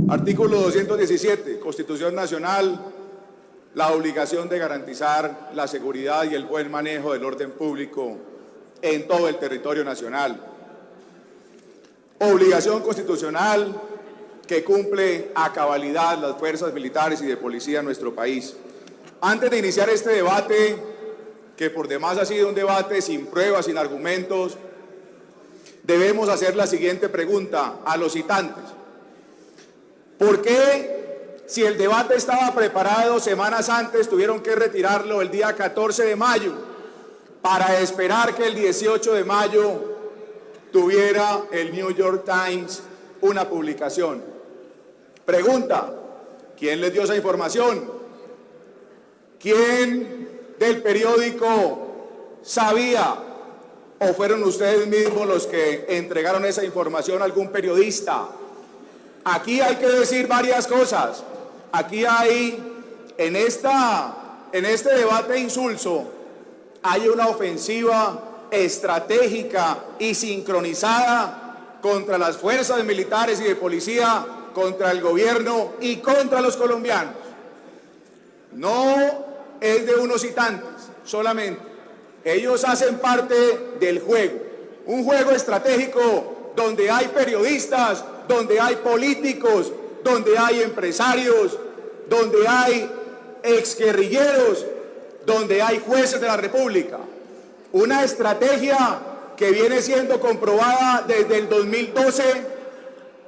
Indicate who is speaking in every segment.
Speaker 1: Artículo 217, Constitución Nacional, la obligación de garantizar la seguridad y el buen manejo del orden público en todo el territorio nacional. Obligación constitucional que cumple a cabalidad las fuerzas militares y de policía en nuestro país. Antes de iniciar este debate, que por demás ha sido un debate sin pruebas, sin argumentos, debemos hacer la siguiente pregunta a los citantes. ¿Por qué, si el debate estaba preparado semanas antes, tuvieron que retirarlo el día 14 de mayo para esperar que el 18 de mayo tuviera el New York Times una publicación? Pregunta, ¿quién les dio esa información? ¿Quién del periódico sabía o fueron ustedes mismos los que entregaron esa información a algún periodista? Aquí hay que decir varias cosas. Aquí hay, en este debate insulso, hay una ofensiva estratégica y sincronizada contra las fuerzas militares y de policía, contra el gobierno y contra los colombianos. No es de unos citantes solamente. Ellos hacen parte del juego, un juego estratégico donde hay periodistas, donde hay políticos, donde hay empresarios, donde hay exguerrilleros, donde hay jueces de la República. Una estrategia que viene siendo comprobada desde el 2012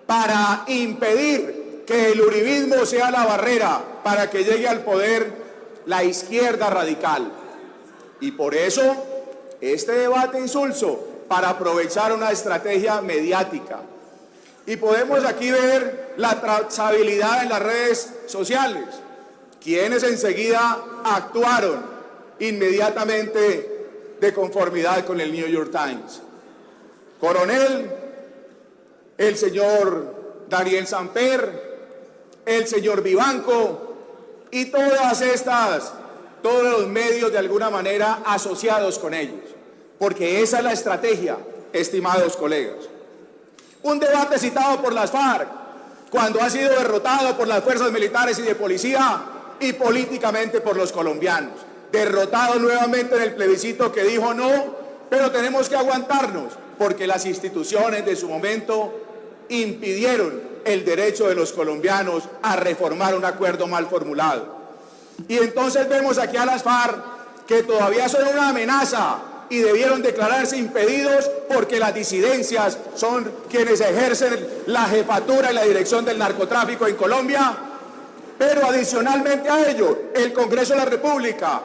Speaker 1: para impedir que el uribismo sea la barrera para que llegue al poder la izquierda radical. Y por eso este debate insulso, para aprovechar una estrategia mediática. Y podemos aquí ver la trazabilidad en las redes sociales, quienes enseguida actuaron inmediatamente de conformidad con el New York Times. Coronel, el señor Daniel Samper, el señor Vivanco y todos los medios de alguna manera asociados con ellos, porque esa es la estrategia, estimados colegas. Un debate citado por las FARC, cuando ha sido derrotado por las fuerzas militares y de policía y políticamente por los colombianos. Derrotado nuevamente en el plebiscito que dijo no, pero tenemos que aguantarnos, porque las instituciones de su momento impidieron el derecho de los colombianos a reformar un acuerdo mal formulado. Y entonces vemos aquí a las FARC que todavía son una amenaza y debieron declararse impedidos porque las disidencias son quienes ejercen la jefatura y la dirección del narcotráfico en Colombia. Pero adicionalmente a ello, el Congreso de la República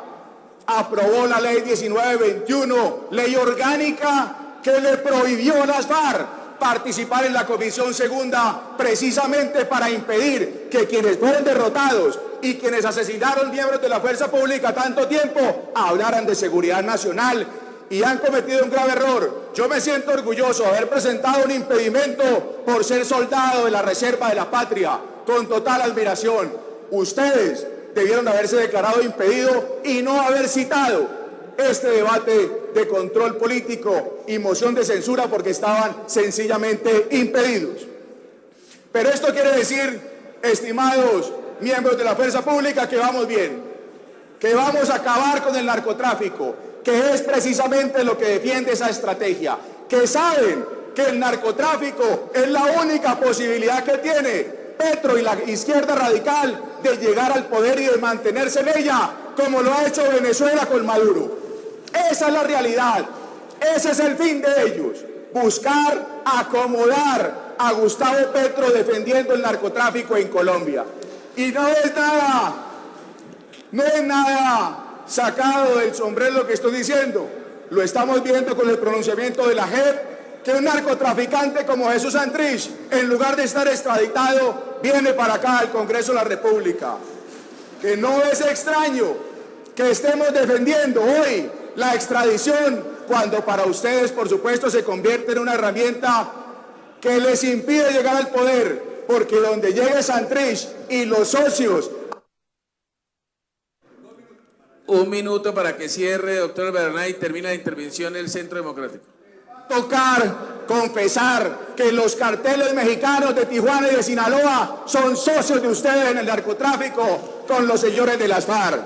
Speaker 1: aprobó la ley 1921, ley orgánica que le prohibió a las FARC participar en la Comisión Segunda, precisamente para impedir que quienes fueron derrotados y quienes asesinaron miembros de la fuerza pública tanto tiempo hablaran de seguridad nacional, y han cometido un grave error. Yo me siento orgulloso de haber presentado un impedimento por ser soldado de la Reserva de la Patria, con total admiración. Ustedes debieron haberse declarado impedido y no haber citado este debate de control político y moción de censura porque estaban sencillamente impedidos. Pero esto quiere decir, estimados miembros de la fuerza pública, que vamos bien, que vamos a acabar con el narcotráfico, que es precisamente lo que defiende esa estrategia, que saben que el narcotráfico es la única posibilidad que tiene Petro y la izquierda radical de llegar al poder y de mantenerse en ella, como lo ha hecho Venezuela con Maduro. Esa es la realidad, ese es el fin de ellos, buscar acomodar a Gustavo Petro defendiendo el narcotráfico en Colombia. Y no es nada sacado del sombrero lo que estoy diciendo. Lo estamos viendo con el pronunciamiento de la JEP, que un narcotraficante como Jesús Santrich, en lugar de estar extraditado, viene para acá al Congreso de la República. Que no es extraño que estemos defendiendo hoy la extradición, cuando para ustedes, por supuesto, se convierte en una herramienta que les impide llegar al poder, porque donde llegue Santrich y los socios.
Speaker 2: Un minuto para que cierre, doctor Bernay, y termina la intervención del Centro Democrático.
Speaker 1: tocar confesar que los carteles mexicanos de Tijuana y de Sinaloa son socios de ustedes en el narcotráfico con los señores de las FARC.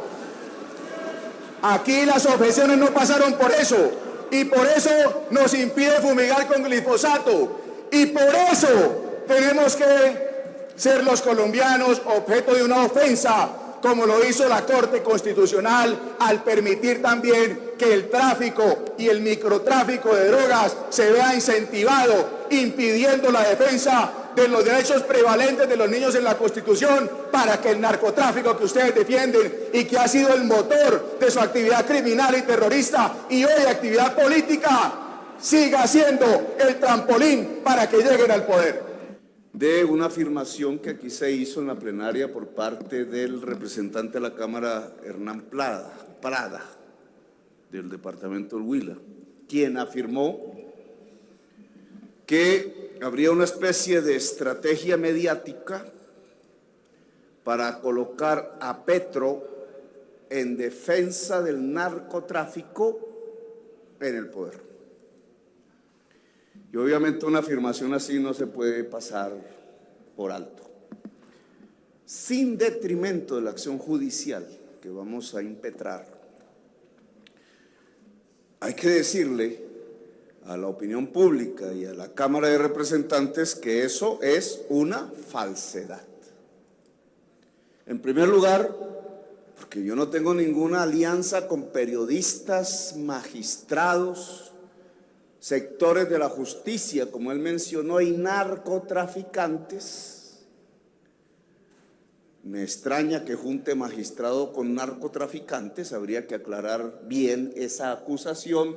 Speaker 1: Aquí las objeciones no pasaron por eso, y por eso nos impide fumigar con glifosato, y por eso tenemos que ser los colombianos objeto de una ofensa, como lo hizo la Corte Constitucional al permitir también que el tráfico y el microtráfico de drogas se vea incentivado, impidiendo la defensa de los derechos prevalentes de los niños en la Constitución, para que el narcotráfico que ustedes defienden y que ha sido el motor de su actividad criminal y terrorista y hoy actividad política, siga siendo el trampolín para que lleguen al poder.
Speaker 2: De una afirmación que aquí se hizo en la plenaria por parte del representante de la Cámara, Hernán Prada, del departamento del Huila, quien afirmó que habría una especie de estrategia mediática para colocar a Petro en defensa del narcotráfico en el poder. Y obviamente una afirmación así no se puede pasar por alto, sin detrimento de la acción judicial que vamos a impetrar. Hay que decirle a la opinión pública y a la Cámara de Representantes que eso es una falsedad. En primer lugar, porque yo no tengo ninguna alianza con periodistas, magistrados, sectores de la justicia, como él mencionó, y narcotraficantes. Me extraña que junte magistrado con narcotraficantes, habría que aclarar bien esa acusación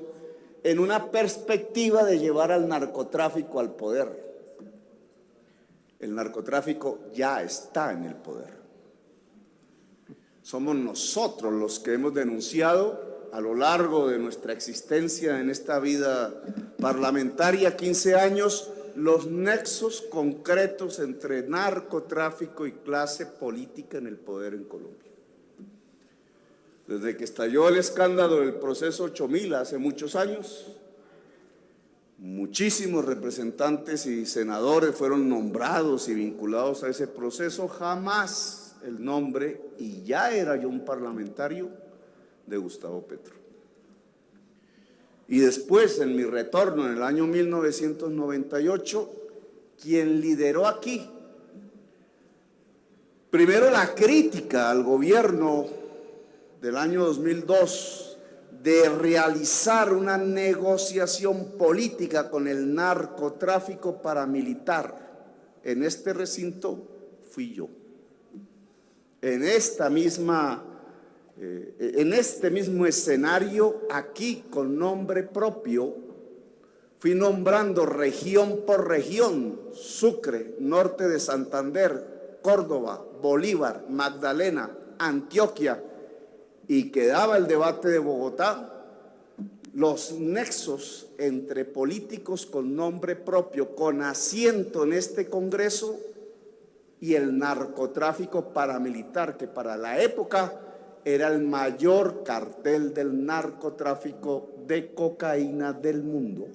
Speaker 2: en una perspectiva de llevar al narcotráfico al poder. El narcotráfico ya está en el poder. Somos nosotros los que hemos denunciado a lo largo de nuestra existencia en esta vida parlamentaria, 15 años, los nexos concretos entre narcotráfico y clase política en el poder en Colombia. Desde que estalló el escándalo del proceso 8000 hace muchos años, muchísimos representantes y senadores fueron nombrados y vinculados a ese proceso, jamás el nombre, y ya era yo un parlamentario, de Gustavo Petro. Y después, en mi retorno en el año 1998, quien lideró aquí, primero la crítica al gobierno del año 2002 de realizar una negociación política con el narcotráfico paramilitar en este recinto, fui yo. En este mismo escenario, aquí con nombre propio, fui nombrando región por región: Sucre, norte de Santander, Córdoba, Bolívar, Magdalena, Antioquia, y quedaba el debate de Bogotá, los nexos entre políticos con nombre propio, con asiento en este Congreso, y el narcotráfico paramilitar, que para la época era el mayor cartel del narcotráfico de cocaína del mundo.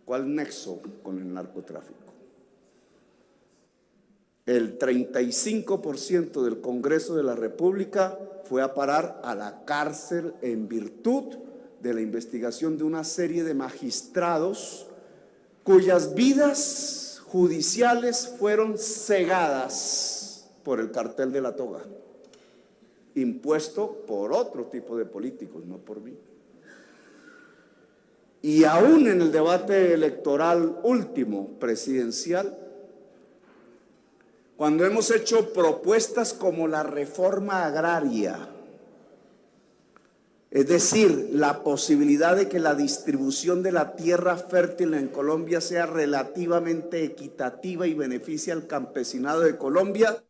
Speaker 2: ¿Cuál nexo con el narcotráfico? El 35% del Congreso de la República fue a parar a la cárcel en virtud de la investigación de una serie de magistrados cuyas vidas judiciales fueron cegadas por el cartel de la toga, impuesto por otro tipo de políticos, no por mí. Y aún en el debate electoral último, presidencial, cuando hemos hecho propuestas como la reforma agraria, es decir, la posibilidad de que la distribución de la tierra fértil en Colombia sea relativamente equitativa y beneficie al campesinado de Colombia.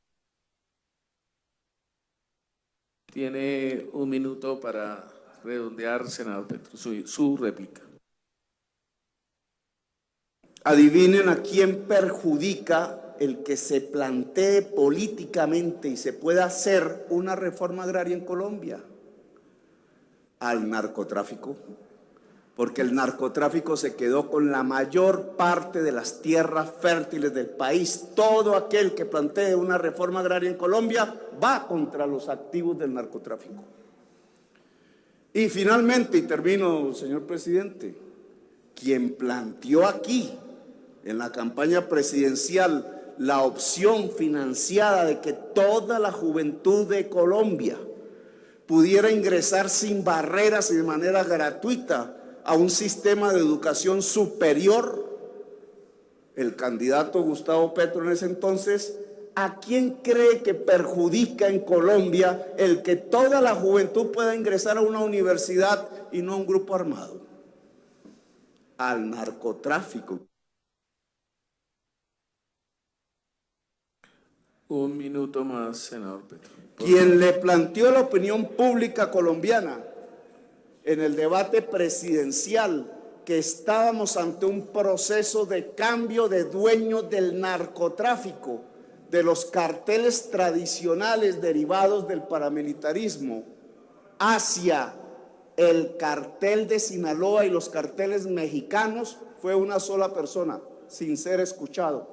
Speaker 3: Tiene un minuto para redondear, senador Petro, su réplica.
Speaker 2: Adivinen a quién perjudica el que se plantee políticamente y se pueda hacer una reforma agraria en Colombia. Al narcotráfico, porque el narcotráfico se quedó con la mayor parte de las tierras fértiles del país. Todo aquel que plantee una reforma agraria en Colombia va contra los activos del narcotráfico. Y finalmente, y termino, señor presidente, quien planteó aquí, en la campaña presidencial, la opción financiada de que toda la juventud de Colombia pudiera ingresar sin barreras y de manera gratuita a un sistema de educación superior, el candidato Gustavo Petro en ese entonces, ¿a quién cree que perjudica en Colombia el que toda la juventud pueda ingresar a una universidad y no a un grupo armado? Al narcotráfico.
Speaker 3: Un minuto más, senador Petro.
Speaker 2: Quien le planteó a la opinión pública colombiana en el debate presidencial que estábamos ante un proceso de cambio de dueños del narcotráfico, de los carteles tradicionales derivados del paramilitarismo, hacia el cartel de Sinaloa y los carteles mexicanos, fue una sola persona, sin ser escuchado,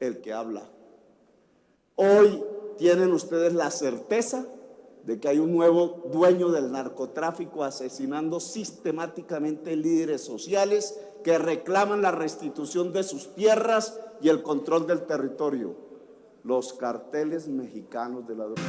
Speaker 2: el que habla. Hoy tienen ustedes la certeza de que hay un nuevo dueño del narcotráfico asesinando sistemáticamente líderes sociales que reclaman la restitución de sus tierras y el control del territorio. Los carteles mexicanos de la droga.